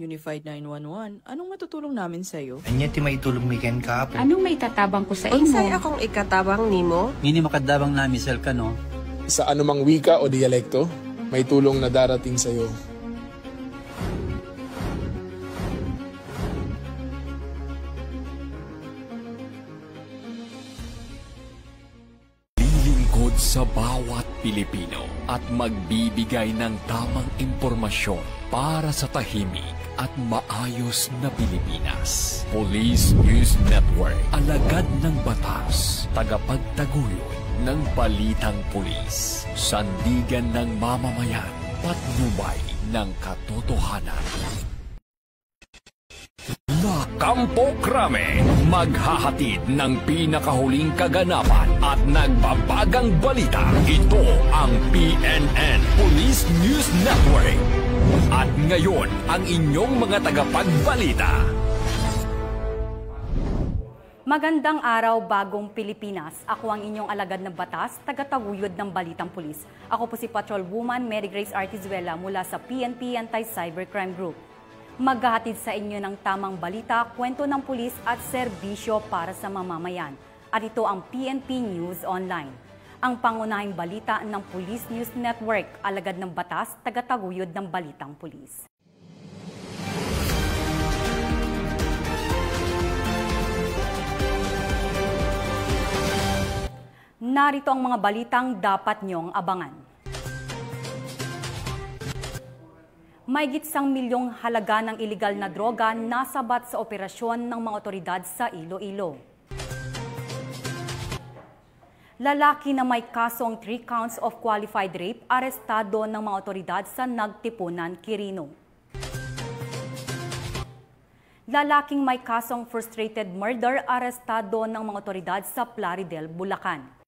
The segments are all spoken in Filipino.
Unified 911, anong matutulong namin sa'yo? Anya ti maitulong mi ken kapo. Anong may tatabang ko sa imo? Unsay akong ikatabang nimo? Ngini makadabang na misal ka no? Sa anumang wika o dialekto, may tulong na darating sa iyo. Lilingkod sa bawat Pilipino at magbibigay ng tamang impormasyon para sa tahimik at maayos na Pilipinas. Police News Network, alagad ng batas, tagapagtaguyod ng balitang pulis, sandigan ng mamamayan, patnubay ng katotohanan. La Campo Crame, maghahatid ng pinakahuling kaganapan at nagbabagang balita. Ito ang PNN Police News Network. At ngayon, ang inyong mga tagapagbalita. Magandang araw, bagong Pilipinas. Ako ang inyong alagad ng batas, tagataguyod ng Balitang Pulis. Ako po si Patrolwoman Mary Grace Artizuela mula sa PNP Anti-Cybercrime Group. Maghahatid sa inyo ng tamang balita, kwento ng pulis at serbisyo para sa mamamayan. At ito ang PNP News Online. Ang pangunahing balita ng Police News Network, alagad ng batas, tagataguyod ng Balitang Pulis. Narito ang mga balitang dapat niyong abangan. Mahigit 1 milyong halaga ng iligal na droga nasabat sa operasyon ng mga otoridad sa Iloilo. Lalaki na may kasong 3 counts of qualified rape arestado ng mga otoridad sa Nagtipunan, Quirino. Lalaking may kasong frustrated murder arestado ng mga otoridad sa Plaridel, Bulacan.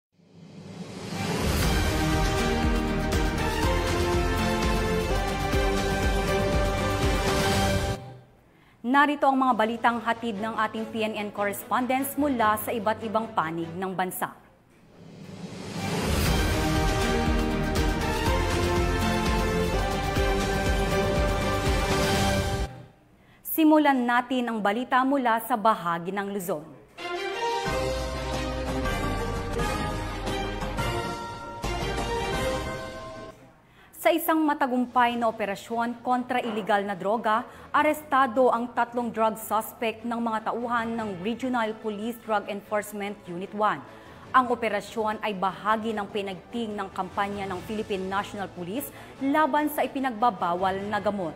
Narito ang mga balitang hatid ng ating PNN correspondents mula sa iba't ibang panig ng bansa. Simulan natin ang balita mula sa bahagi ng Luzon. Sa isang matagumpay na operasyon kontra iligal na droga, arestado ang 3 drug suspect ng mga tauhan ng Regional Police Drug Enforcement Unit 1. Ang operasyon ay bahagi ng pinagting ng kampanya ng Philippine National Police laban sa ipinagbabawal na gamot.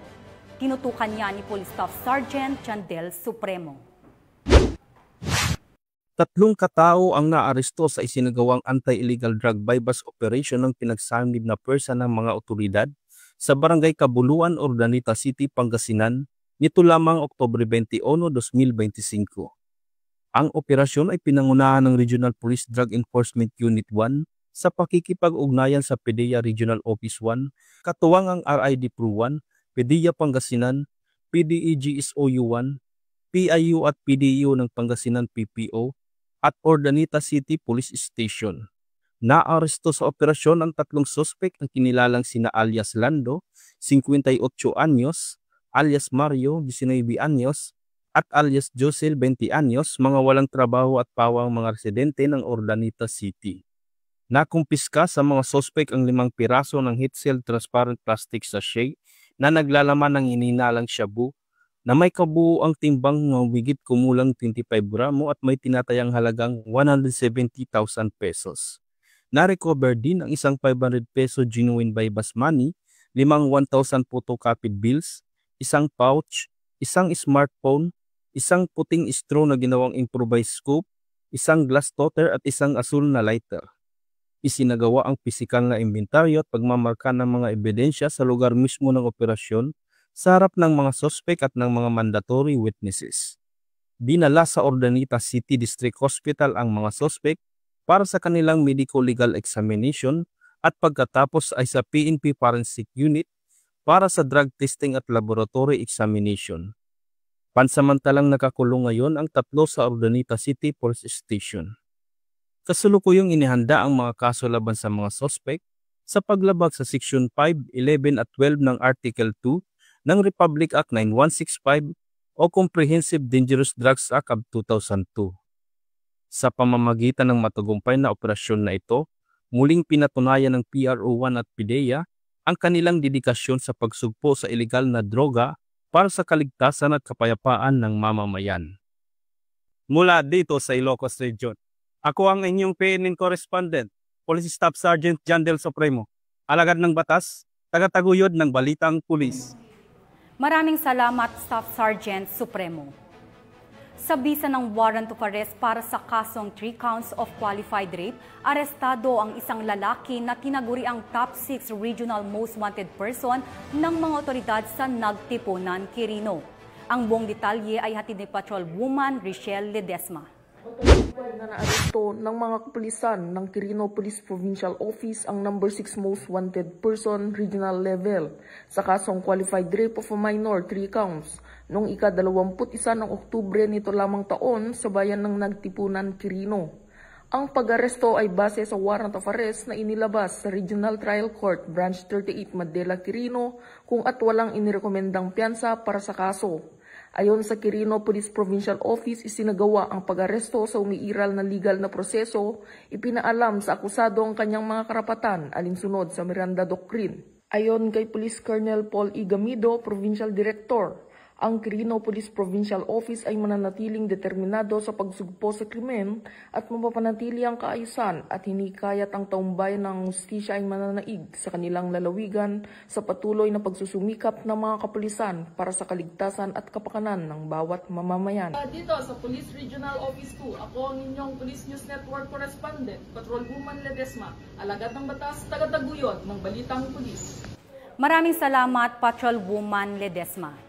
Tinutukan niya ni Police Staff Sergeant Chandel Supremo. 3 katao ang naaresto sa isinagawang anti-illegal drug bypass operation ng pinagsanib na pwersa ng mga otoridad sa Barangay Kabuluan, Urdaneta City, Pangasinan, nito lamang Oktubre 21, 2025. Ang operasyon ay pinangunahan ng Regional Police Drug Enforcement Unit 1 sa pakikipag-ugnayan sa PDEA Regional Office 1, katuwang ang RID Pro 1, PDEA Pangasinan, PDEGSOU 1, PIU at PDEU ng Pangasinan PPO, at Urdaneta City Police Station. Naaresto sa operasyon ang 3 suspect ang kinilalang sina alias Lando, 58 anyos, alias Mario, 19 anyos, at alias Josel, 20 anyos, mga walang trabaho at pawang mga residente ng Urdaneta City. Nakumpiska sa mga suspect ang 5 piraso ng heat-sealed transparent plastic sachet na naglalaman ng ininalang shabu na may kabuuang timbang ng higit kumulang 25 gramo at may tinatayang halagang 170,000 pesos. Na-recover din ang isang 500 peso genuine bypass money, 5 1,000 photocopied bills, isang pouch, isang smartphone, isang puting straw na ginawang improvised scoop, isang glass toter at isang asul na lighter. Isinagawa ang pisikal na inventaryo at pagmamarka ng mga ebidensya sa lugar mismo ng operasyon sa harap ng mga sospek at ng mga mandatory witnesses. Dinala sa Urdaneta City District Hospital ang mga sospek para sa kanilang medico-legal examination at pagkatapos ay sa PNP Forensic Unit para sa drug testing at laboratory examination. Pansamantalang nakakulong ngayon ang 3 sa Urdaneta City Police Station. Kasalukuyang inihanda ang mga kaso laban sa mga sospek sa paglabag sa Section 5, 11 at 12 ng Article 2 ng Republic Act 9165 o Comprehensive Dangerous Drugs Act of 2002. Sa pamamagitan ng matagumpay na operasyon na ito, muling pinatunayan ng PRO1 at PDEA ang kanilang dedikasyon sa pagsugpo sa ilegal na droga para sa kaligtasan at kapayapaan ng mamamayan. Mula dito sa Ilocos Region, ako ang inyong PNN correspondent, Police Staff Sergeant John Del Supremo, alagad ng batas, tagataguyod ng Balitang Pulis. Maraming salamat, Staff Sergeant Supremo. Sa bisa ng warrant of arrest para sa kasong 3 counts of qualified rape, arestado ang isang lalaki na tinaguri ang top 6 regional most wanted person ng mga otoridad sa Nagtipunan, Quirino. Ang buong detalye ay hatid ni Patrol Woman Richelle Ledesma. Na naaresto ng mga kapulisan ng Quirino Police Provincial Office ang number 6 most wanted person regional level sa kasong qualified rape of a minor 3 counts noong ika-21 ng Oktubre nito lamang taon sa bayan ng Nagtipunan, Quirino. Ang pag-aresto ay base sa warrant of arrest na inilabas sa Regional Trial Court Branch 38 Madela, Quirino kung at walang inirekomendang piyansa para sa kaso. Ayon sa Quirino Police Provincial Office, isinagawa ang pag-aresto sa umiiral na legal na proseso, ipinaalam sa akusado ang kanyang mga karapatan alinsunod sa Miranda Doctrine. Ayon kay Police Colonel Paul E. Gamido, Provincial Director, ang Quirino Police Provincial Office ay mananatiling determinado sa pagsugpo sa krimen at mapapanatili ang kaayusan at hinikayat ang taumbayan ng hustisya ay mananaig sa kanilang lalawigan sa patuloy na pagsusumikap ng mga kapulisan para sa kaligtasan at kapakanan ng bawat mamamayan. Dito sa Police Regional Office 2, ako ang inyong Police News Network Correspondent, Patrol Woman Ledesma, alagad ng batas, tagataguyod ng Balitang Pulis. Maraming salamat, Patrol Woman Ledesma.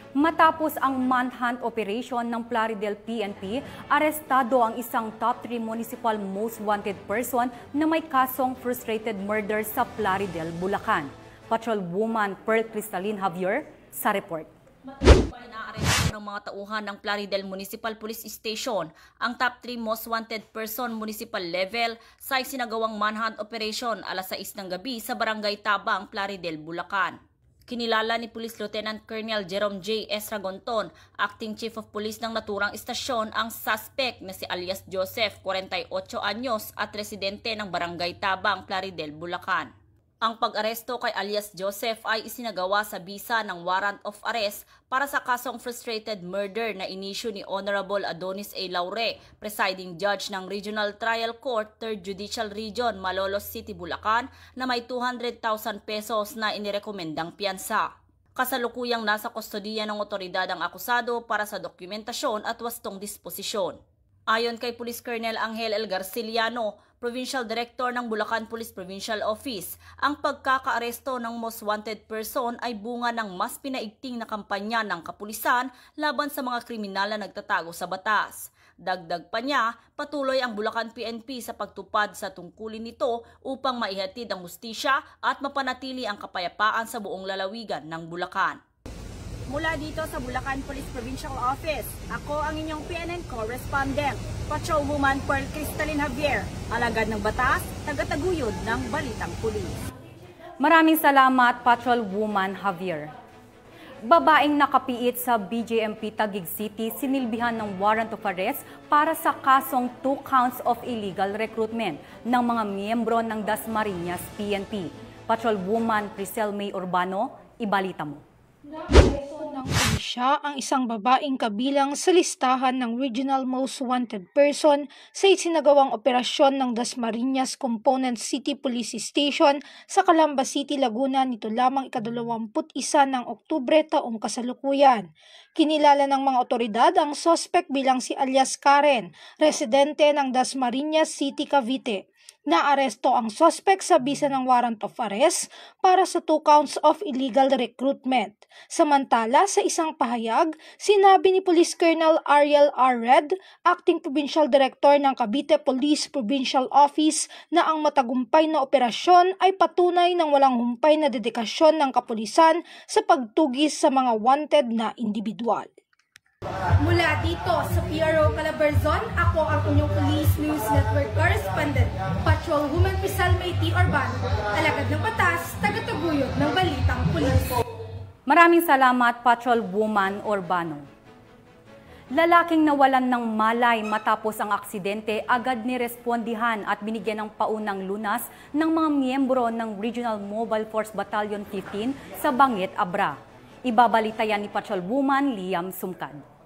Matapos ang manhunt operation ng Plaridel PNP, arestado ang isang top 3 municipal most wanted person na may kasong frustrated murder sa Plaridel, Bulacan. Patrol Woman Pearl Cristalline Javier sa report. Matagumpay na aresto ng mga tauhan ng Plaridel Municipal Police Station ang top 3 most wanted person municipal level sa isinagawang manhunt operation alas 6 ng gabi sa Barangay Tabang, Plaridel, Bulacan. Kinilala ni Police Lieutenant Colonel Jerome J. S. Ragonton, Acting Chief of Police ng naturang istasyon, ang suspect na si alias Joseph, 48 anyos at residente ng Barangay Tabang, Plaridel, Bulacan. Ang pag-aresto kay alias Joseph ay isinagawa sa bisa ng warrant of arrest para sa kasong frustrated murder na inisyu ni Honorable Adonis A. Laure, presiding judge ng Regional Trial Court, 3rd Judicial Region, Malolos City, Bulacan, na may 200,000 pesos na inirekomendang piyansa. Kasalukuyang nasa kustodiya ng otoridad ang akusado para sa dokumentasyon at wastong disposisyon. Ayon kay Police Colonel Angel L. Garciliano, Provincial Director ng Bulacan Police Provincial Office, ang pagkakaaresto ng most wanted person ay bunga ng mas pinaigting na kampanya ng kapulisan laban sa mga kriminal na nagtatago sa batas. Dagdag pa niya, patuloy ang Bulacan PNP sa pagtupad sa tungkulin nito upang maihatid ang hustisya at mapanatili ang kapayapaan sa buong lalawigan ng Bulacan. Mula dito sa Bulacan Police Provincial Office, ako ang inyong PNN correspondent, Patrol Woman Pearl Cristalline Javier, alagad ng batas, tagataguyod ng Balitang Pulis. Maraming salamat, Patrol Woman Javier. Babaeng nakapiit sa BJMP Taguig City sinilbihan ng warrant of arrest para sa kasong 2 counts of illegal recruitment ng mga miyembro ng Dasmariñas PNP. Patrol Woman Priscel May Urbano, ibalita mo. Naaresto ng pulisya ang isang babaeng kabilang sa listahan ng Regional Most Wanted Person sa isinagawang operasyon ng Dasmariñas Component City Police Station sa Calamba City, Laguna nito lamang ika-21 ng Oktubre taong kasalukuyan. Kinilala ng mga otoridad ang suspect bilang si alias Karen, residente ng Dasmariñas City, Cavite. Naaresto ang suspect sa bisa ng warrant of arrest para sa 2 counts of illegal recruitment. Samantala, sa isang pahayag, sinabi ni Police Colonel Ariel R. Red, Acting Provincial Director ng Cavite Police Provincial Office, na ang matagumpay na operasyon ay patunay ng walang humpay na dedikasyon ng kapulisan sa pagtugis sa mga wanted na individual. Mula dito sa PRO Calabarzon, ako ang inyong Police News Network Correspondent, Patrol Woman Priscel May Urbano, alagad ng batas, tagataguyod ng Balitang Pulis. Maraming salamat, Patrolwoman Urbano. Lalaking nawalan ng malay matapos ang aksidente, agad nirespondihan at binigyan ng paunang lunas ng mga miyembro ng Regional Mobile Force Battalion 15 sa Banguet, Abra. Ibabalita yan ni Patrolwoman Liam Sumkad.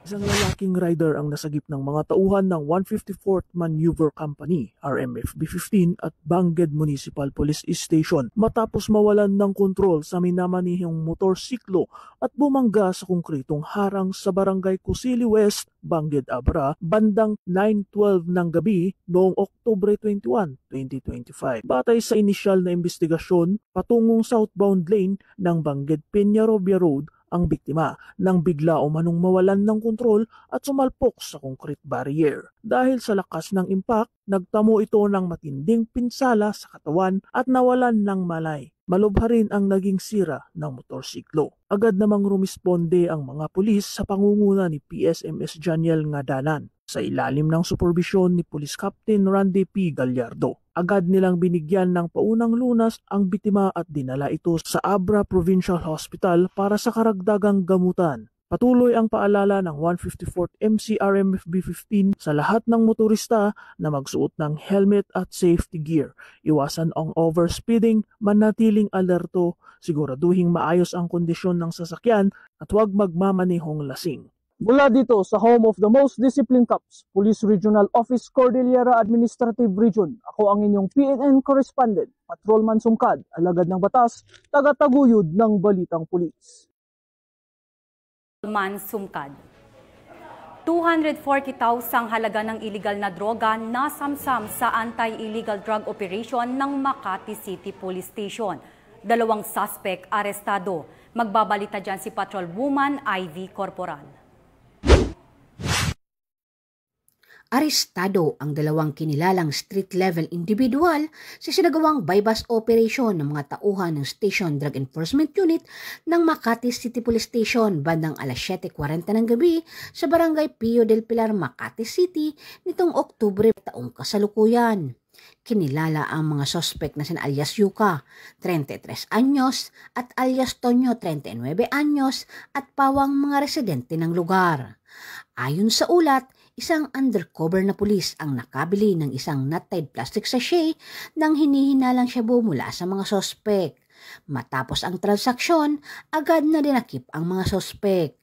Isang lalaking rider ang nasagip ng mga tauhan ng 154th Maneuver Company, RMFB-15 at Banguet Municipal Police Station matapos mawalan ng kontrol sa minamanihong motorsiklo at bumangga sa konkretong harang sa Barangay Kusili West, Banguet, Abra, bandang 9:12 ng gabi noong Oktubre 21, 2025. Batay sa inisyal na investigasyon, patungong southbound lane ng Banguet Peñarobia Road ang biktima nang bigla o manong mawalan ng kontrol at sumalpok sa concrete barrier. Dahil sa lakas ng impact, nagtamo ito ng matinding pinsala sa katawan at nawalan ng malay. Malubha rin ang naging sira ng motorsiklo. Agad namang rumisponde ang mga pulis sa pangunguna ni PSMS Janiel Ngadanan sa ilalim ng superbisyon ni Police Captain Randy P. Gallardo. Agad nilang binigyan ng paunang lunas ang biktima at dinala ito sa Abra Provincial Hospital para sa karagdagang gamutan. Patuloy ang paalala ng 154th MCRMFB-15 sa lahat ng motorista na magsuot ng helmet at safety gear. Iwasan ang overspeeding, manatiling alerto, siguraduhing maayos ang kondisyon ng sasakyan at huwag magmamanehong lasing. Mula dito sa home of the most disciplined cops, Police Regional Office Cordillera Administrative Region, ako ang inyong PNN correspondent, Patrolman Sumkad, alagad ng batas, taga-taguyod ng Balitang Pulis. Patrolman Sumkad. 240,000 halaga ng illegal na droga nasamsam sa anti-illegal drug operation ng Makati City Police Station. 2 suspect arestado. Magbabalita dyan si Patrolwoman Ivy Corporal. Arestado ang 2 kinilalang street-level individual sa sinagawang bypass operation ng mga tauhan ng Station Drug Enforcement Unit ng Makati City Police Station bandang alas 7:40 ng gabi sa Barangay Pio del Pilar, Makati City nitong Oktubre taong kasalukuyan. Kinilala ang mga sospek na sina alias Yuka, 33 anyos, at alias Tonyo, 39 anyos, at pawang mga residente ng lugar. Ayon sa ulat, isang undercover na pulis ang nakabili ng isang not-tied plastic sachet nang hinihinalang siya mula sa mga sospek. Matapos ang transaksyon, agad na dinakip ang mga sospek.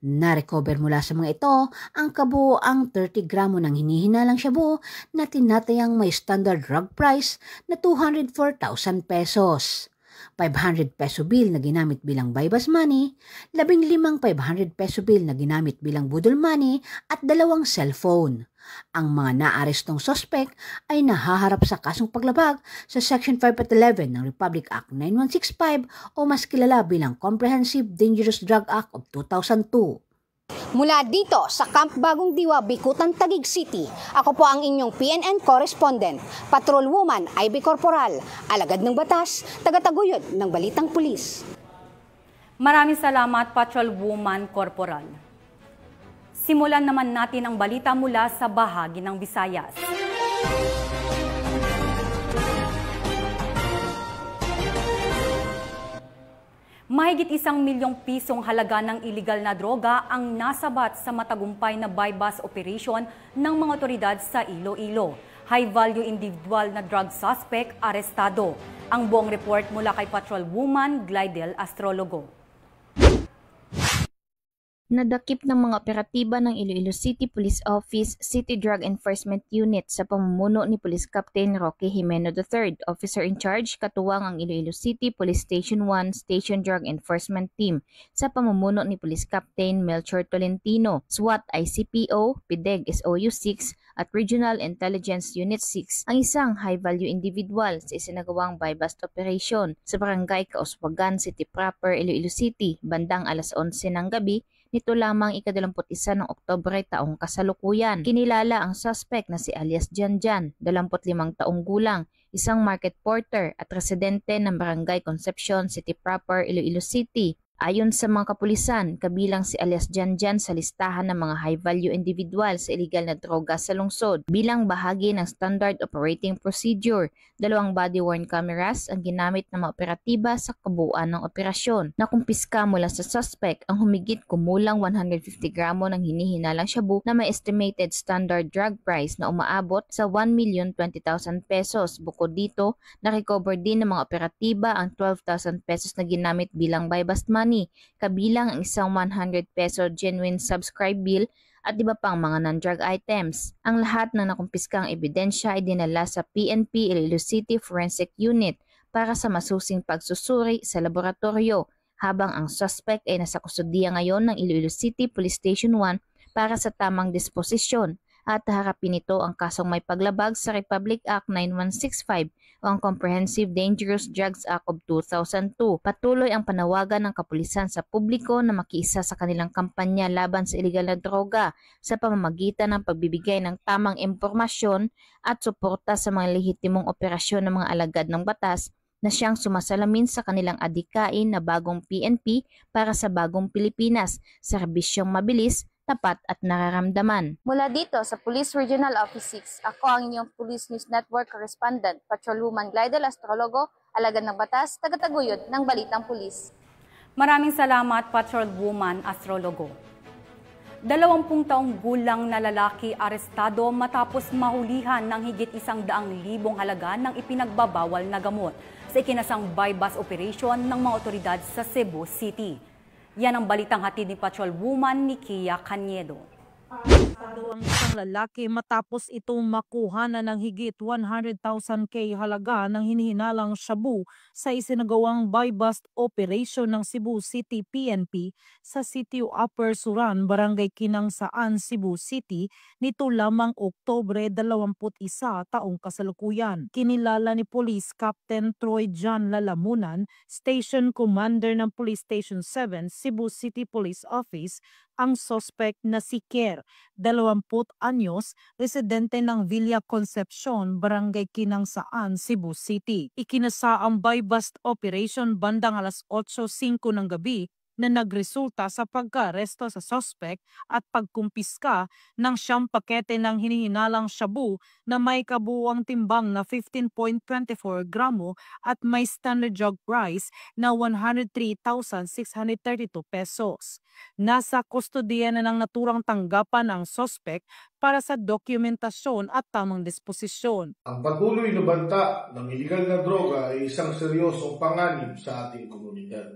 Na-recover mula sa mga ito ang kabuoang 30 gramo ng hinihinalang shabu na tinatayang may standard drug price na 204,000 pesos. 500 peso bill na ginamit bilang bypass money, 15 500 peso bill na ginamit bilang budol money at 2 cellphone. Ang mga naarestong sospek ay nahaharap sa kasong paglabag sa Section 511 ng Republic Act 9165 o mas kilala bilang Comprehensive Dangerous Drug Act of 2002. Mula dito sa Camp Bagong Diwa, Bikutan, Taguig City, ako po ang inyong PNN correspondent, Patrolwoman Ivy Corporal, alagad ng batas, taga-taguyod ng Balitang Pulis. Maraming salamat, Patrolwoman Corporal. Simulan naman natin ang balita mula sa bahagi ng Visayas. Mahigit 1 milyong pisong halaga ng iligal na droga ang nasabat sa matagumpay na bypass operation ng mga otoridad sa Iloilo. High-value individual na drug suspect arestado. Ang buong report mula kay Patrolwoman Glidel Astrologo. Nadakip ng mga operatiba ng Iloilo City Police Office City Drug Enforcement Unit sa pamumuno ni Police Captain Roque Jimeno III, Officer in Charge, katuwang ang Iloilo City Police Station 1 Station Drug Enforcement Team sa pamumuno ni Police Captain Melchor Tolentino, SWAT ICPO, PIDEG SOU 6 at Regional Intelligence Unit 6 ang isang high-value individual sa isinagawang bypass operation sa Barangay Kauswagan City Proper, Iloilo City, bandang alas 11 ng gabi nito lamang ika-21 ng Oktubre taong kasalukuyan. Kinilala ang suspect na si alias Janjan, 25 taong gulang, isang market porter at residente ng Barangay Concepcion City Proper, Iloilo City. Ayon sa mga kapulisan, kabilang si alias Janjan sa listahan ng mga high-value individual sa iligal na droga sa lungsod. Bilang bahagi ng Standard Operating Procedure, 2 body-worn cameras ang ginamit ng mga operatiba sa kabuuan ng operasyon. Nakumpiska mula sa suspect ang humigit kumulang 150 gramo ng hinihinalang shabu na may estimated standard drug price na umaabot sa 1,020,000 pesos. Bukod dito, na-recover din ng mga operatiba ang 12,000 pesos na ginamit bilang buy-bust money, kabilang ang isang 100 peso genuine subscribe bill at iba pang mga non-drug items. Ang lahat ng nakumpiskang ebidensya ay dinala sa PNP Iloilo City Forensic Unit para sa masusing pagsusuri sa laboratorio, habang ang suspect ay nasa kustudiya ngayon ng Iloilo City Police Station 1 para sa tamang disposisyon at harapin ito ang kasong may paglabag sa Republic Act 9165 o ang Comprehensive Dangerous Drugs Act of 2002. Patuloy ang panawagan ng kapulisan sa publiko na makiisa sa kanilang kampanya laban sa iligal na droga sa pamamagitan ng pagbibigay ng tamang impormasyon at suporta sa mga lehitimong operasyon ng mga alagad ng batas na siyang sumasalamin sa kanilang adikain na bagong PNP para sa bagong Pilipinas, serbisyong mabilis, tapat at nararamdaman. Mula dito sa Police Regional Office 6, ako ang inyong Police News Network Correspondent, Patrolwoman Glidel Astrologo, alagad ng batas, tagataguyod ng Balitang Pulis. Maraming salamat, Patrolwoman Astrologo. 20 taong gulang na lalaki arestado matapos mahulihan ng higit 100,000 halaga ng ipinagbabawal na gamot sa ikinasang buy-bust operation ng mga otoridad sa Cebu City. Yan ang balitang hatid ni Patrolwoman Nikia Caniedo. Arestado ang isang lalaki matapos itong makuha na ng higit 100,000 halaga ng hinihinalang shabu sa isinagawang buy-bust operation ng Cebu City PNP sa Sitio Upper Suran, Barangay Kinangsaan, Cebu City nito lamang Oktubre 21 taong kasalukuyan. Kinilala ni Police Captain Troy John Lalamunan, Station Commander ng Police Station 7, Cebu City Police Office, ang suspect na si Ker, 20 anyos, residente ng Villa Concepcion, Barangay Kinangsaan, Cebu City. Ikinasa ang buy-bust operation bandang alas 8:05 ng gabi na nagresulta sa pagka-aresto sa suspect at pagkumpiska ng 9 pakete ng hinihinalang shabu na may kabuuang timbang na 15.24 gramo at may standard drug price na 103,632 pesos. Nasa kustodiya na ng naturang tanggapan ang suspect para sa dokumentasyon at tamang disposisyon. Ang patuloy na banta ng iligal na droga ay isang seryosong panganib sa ating komunidad.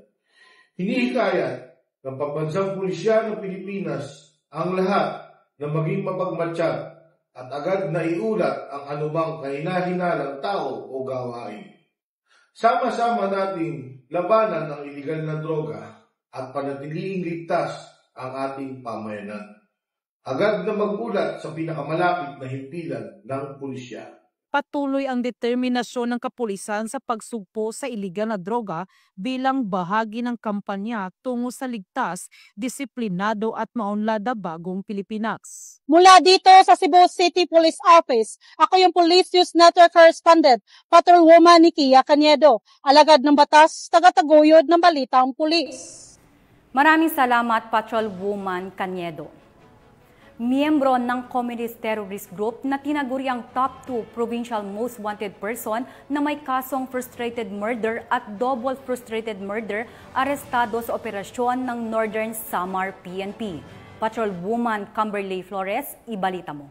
Hinihikayat ng pambansang pulisya ng Pilipinas ang lahat na maging mapagmatsyag at agad na iulat ang anumang kahina-hinalang tao o gawain. Sama-sama nating labanan ang iligal na droga at panatiling ligtas ang ating pamayanan. Agad na mag-ulat sa pinakamalapit na himpilan ng pulisya. Patuloy ang determinasyon ng kapulisan sa pagsugpo sa iligal na droga bilang bahagi ng kampanya tungo sa ligtas, disiplinado at maunlad na bagong Pilipinas. Mula dito sa Cebu City Police Office, ako yung Police News Network Correspondent, Patrolwoman Nikia Caniedo, alagad ng batas, tagataguyod ng Balitang Pulis. Maraming salamat, Patrolwoman Caniedo. Miyembro ng Communist Terrorist Group na tinaguriang top 2 provincial most wanted person na may kasong frustrated murder at double frustrated murder arestado sa operasyon ng Northern Samar PNP. Patrolwoman Kimberly Flores, ibalita mo.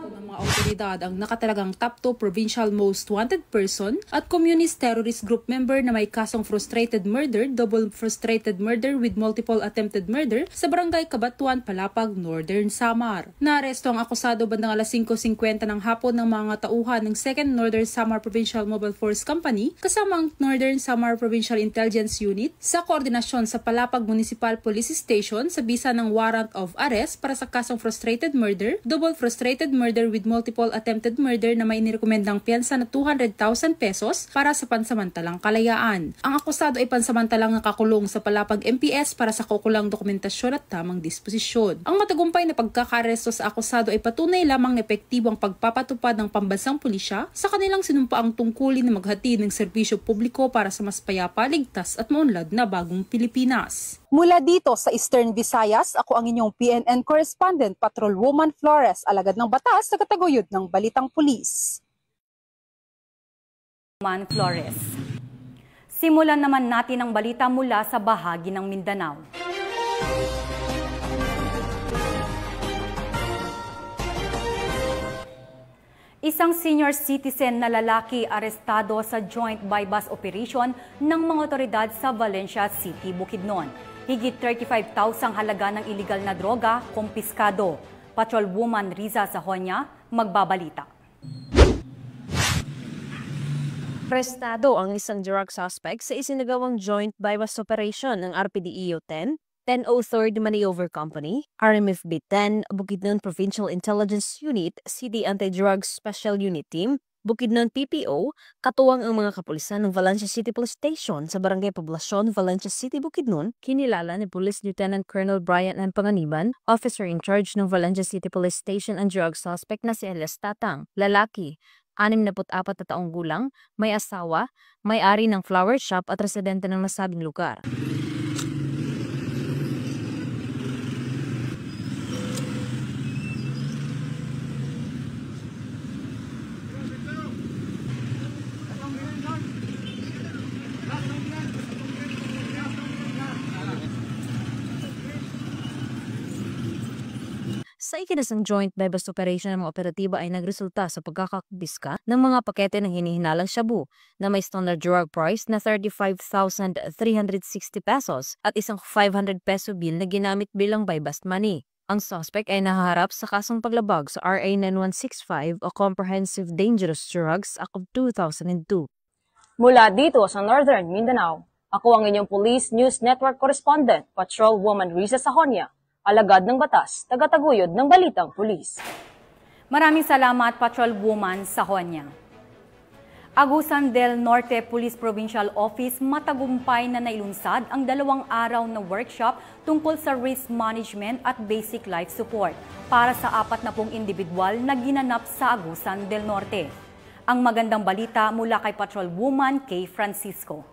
Ng mga otoridad ang nakatalagang top 2 provincial most wanted person at communist terrorist group member na may kasong frustrated murder, double frustrated murder with multiple attempted murder sa barangay Kabatuan, Palapag, Northern Samar. Naaresto ang akusado bandang alas 5:50 ng hapon ng mga tauhan ng 2nd Northern Samar Provincial Mobile Force Company kasama ang Northern Samar Provincial Intelligence Unit sa koordinasyon sa Palapag Municipal Police Station sa bisa ng warrant of arrest para sa kasong frustrated murder, double frustrated murder murder with multiple attempted murder na may inirekomendang piyansa na 200,000 pesos para sa pansamantalang kalayaan. Ang akusado ay pansamantalang nakakulong sa Palapag MPS para sa kukulang dokumentasyon at tamang disposisyon. Ang matagumpay na pagkakaresto sa akusado ay patunay lamang na epektibo ang pagpapatupad ng pambansang pulisya sa kanilang sinumpaang tungkulin na maghatid ng serbisyo publiko para sa mas payapa, ligtas at maunlad na bagong Pilipinas. Mula dito sa Eastern Visayas, ako ang inyong PNN correspondent, Patrolwoman Flores, alagad ng batas sa kataguyod ng Balitang Pulis. Flores. Simulan naman natin ang balita mula sa bahagi ng Mindanao. Isang senior citizen na lalaki arestado sa joint buy-bust operation ng mga otoridad sa Valencia City, Bukidnon. Higit 35,000 halaga ng iligal na droga, kumpiskado. Patrolwoman Riza Sahonia, magbabalita. Arestado ang isang drug suspect sa isinagawang joint buy-bust operation ng RPDEO 10, 1003rd Maneuver Company, RMFB 10, Bukidnon Provincial Intelligence Unit, City Anti-Drugs Special Unit Team, Bukidnon PPO, katuwang ang mga kapulisan ng Valencia City Police Station sa Barangay Poblacion, Valencia City, Bukidnon, kinilala ni Police Lieutenant Colonel Brian N. Panganiban, officer in charge ng Valencia City Police Station ang drug suspect na si Elias Tatang, lalaki, 64 na taong gulang, may asawa, may-ari ng flower shop at residente ng nasabing lugar. Sa ikinasang joint buy-bust operation ng mga operatiba ay nagresulta sa pagkakabiska ng mga pakete ng hinihinalang shabu na may standard drug price na 35,360 pesos at isang 500 peso bill na ginamit bilang buy-bust money. Ang suspect ay nahaharap sa kasong paglabag sa RA 9165 o Comprehensive Dangerous Drugs Act of 2002. Mula dito sa Northern Mindanao, ako ang inyong Police News Network correspondent, Patrolwoman Riza Sahonia, alagad ng batas, tagataguyod ng Balitang Pulis. Maraming salamat, Patrolwoman Sahonia. Agusan del Norte Police Provincial Office matagumpay na nailunsad ang 2 araw na workshop tungkol sa risk management at basic life support para sa 40 individual na ginanap sa Agusan del Norte. Ang magandang balita mula kay Patrolwoman Kay Francisco.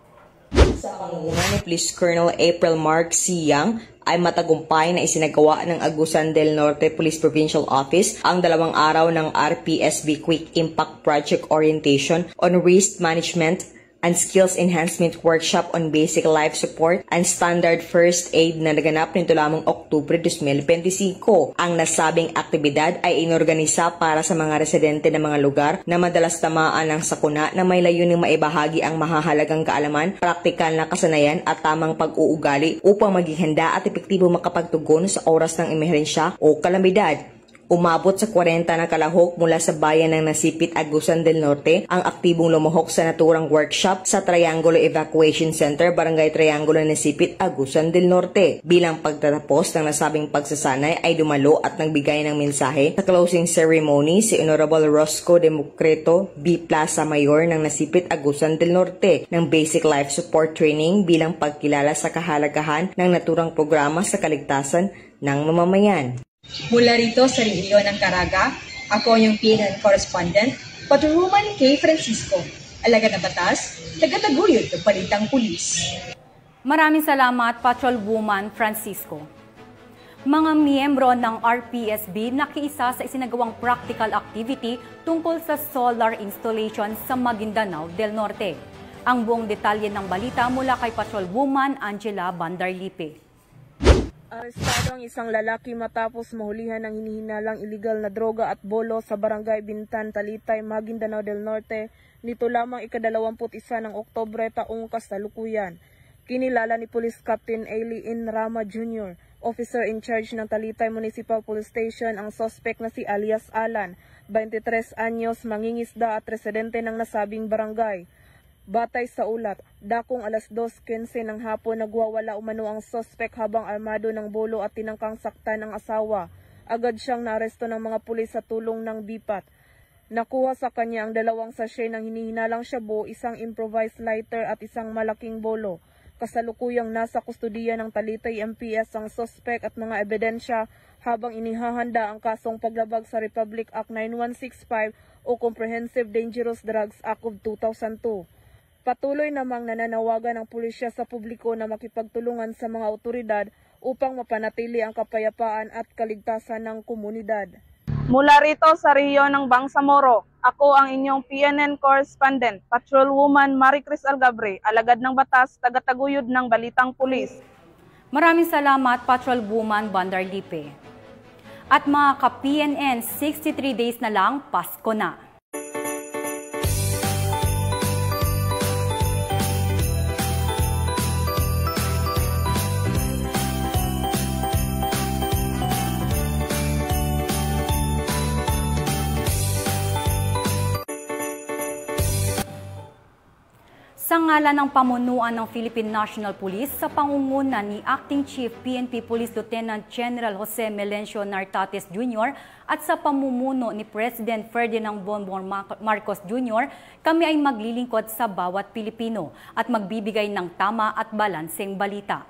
Sa pangunguna ni Police Colonel April Mark Siyang ay matagumpay na isinagawa ng Agusan del Norte Police Provincial Office ang 2 araw ng RPSB Quick Impact Project Orientation on Risk Management and Skills Enhancement Workshop on Basic Life Support and Standard First Aid na naganap nito lamang Oktubre 2025. Ang nasabing aktibidad ay inorganisa para sa mga residente ng mga lugar na madalas tamaan ng sakuna na may layuning maibahagi ang mahahalagang kaalaman, praktikal na kasanayan at tamang pag-uugali upang maging handa at epektibo makapagtugon sa oras ng emerhensya o kalamidad. Umabot sa 40 na kalahok mula sa bayan ng Nasipit, Agusan del Norte ang aktibong lumahok sa naturang workshop sa Triangulo Evacuation Center, Barangay Triangulo, Nasipit, Agusan del Norte. Bilang pagtatapos ng nasabing pagsasanay ay dumalo at nagbigay ng mensahe sa closing ceremony si Honorable Rosco Democreto B. Plaza Mayor ng Nasipit, Agusan del Norte ng Basic Life Support Training bilang pagkilala sa kahalagahan ng naturang programa sa kaligtasan ng mamamayan. Mula rito sa Rio ng Caraga, ako yung PNN correspondent, Patrolwoman Kay Francisco, alagad ng batas, tagataguyod ng Balitang Pulis. Maraming salamat, Patrolwoman Francisco. Mga miyembro ng RPSB nakiisa sa isinagawang practical activity tungkol sa solar installation sa Maguindanao del Norte. Ang buong detalye ng balita mula kay Patrolwoman Angela Bandarlipe. Arestado ang isang lalaki matapos mahulihan ng hinihinalang iligal na droga at bolo sa Barangay Bintan, Talitay, Maguindanao del Norte nito lamang ika-21 ng Oktubre taong kasalukuyan. Kinilala ni Police Captain Aileen Rama Jr., officer in charge ng Talitay Municipal Police Station, ang suspect na si alias Alan, 23 anyos, mangingisda at residente ng nasabing barangay. Batay sa ulat, dakong alas 2:15 ng hapon nagwawala umano ang suspect habang armado ng bolo at tinangkang saktan ang asawa. Agad siyang naaresto ng mga pulis sa tulong ng DPAT. Nakuha sa kanya ang 2 sachet ng hinihinalang shabu, isang improvised lighter at isang malaking bolo. Kasalukuyang nasa kustudiya ng Talitay MPS ang sospek at mga ebidensya habang inihahanda ang kasong paglabag sa Republic Act 9165 o Comprehensive Dangerous Drugs Act of 2002. Patuloy namang nananawagan ng pulisya sa publiko na makipagtulungan sa mga otoridad upang mapanatili ang kapayapaan at kaligtasan ng komunidad. Mula rito sa rehiyon ng Bangsamoro, ako ang inyong PNN correspondent, Patrolwoman Maricris Algabre, alagad ng batas, tagataguyod ng Balitang Pulis. Maraming salamat, Patrolwoman Bandarlipe. At mga ka-PNN, 63 days na lang, Pasko na. Sa ngalan ng pamunuan ng Philippine National Police sa pangunguna ni Acting Chief PNP Police Lieutenant General Jose Melencio Nartates Jr. at sa pamumuno ni President Ferdinand Bongbong Marcos Jr., kami ay maglilingkod sa bawat Pilipino at magbibigay ng tama at balanseng balita.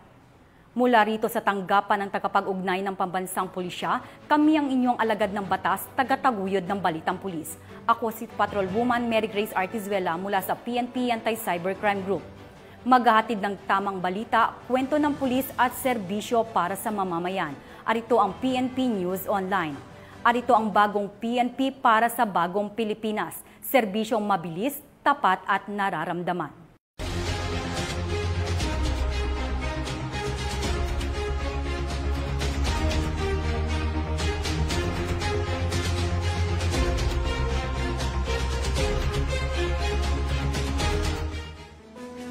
Mula rito sa tanggapan ng tagapag-ugnay ng pambansang pulisya, kami ang inyong alagad ng batas, tagataguyod ng Balitang Pulis. Ako si Patrolwoman Mary Grace Artizuela mula sa PNP Anti-Cybercrime Group. Maghahatid ng tamang balita, kwento ng pulis at serbisyo para sa mamamayan. Arito ang PNP News Online. Arito ang bagong PNP para sa bagong Pilipinas. Serbisyong mabilis, tapat at nararamdaman.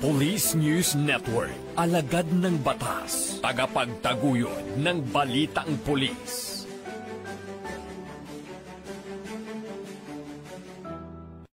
Police News Network, alagad ng batas, tagapagtaguyod ng Balitang Pulis.